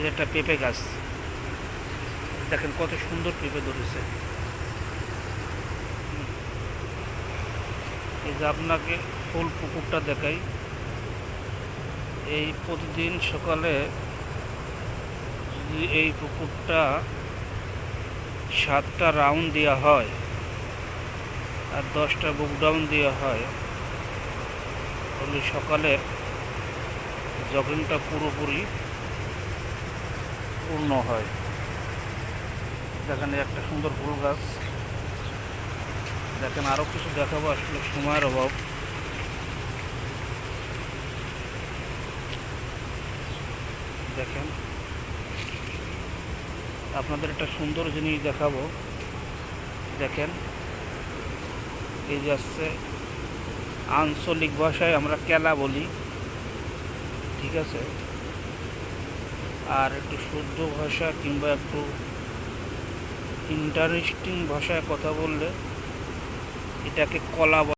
যে একটা পেঁপে গাছ, দেখেন কত সুন্দর পেঁপে ধরেছে। এই যে আপনাকে ফুল পুকুরটা দেখাই। এই প্রতিদিন সকালে যদি এই পুকুরটা 7টা রাউন্ড দেওয়া হয় আর 10টা বুক ডাউন দেওয়া হয়, তাহলে সকালের জগিংটা পুরোপুরি পূর্ণ হয়। দেখেন একটা সুন্দর ফুল গাছ। দেখেন আরও কিছু দেখাবো, আসলে সময়ের অভাব। দেখেন আপনাদের একটা সুন্দর জিনিস দেখাবো। দেখেন এই যে আসছে, আঞ্চলিক ভাষায় আমরা কেলা বলি, ঠিক আছে? আর একটু শুদ্ধ ভাষা কিংবা একটু ইন্টারেস্টিং ভাষায় কথা বললে এটাকে কলা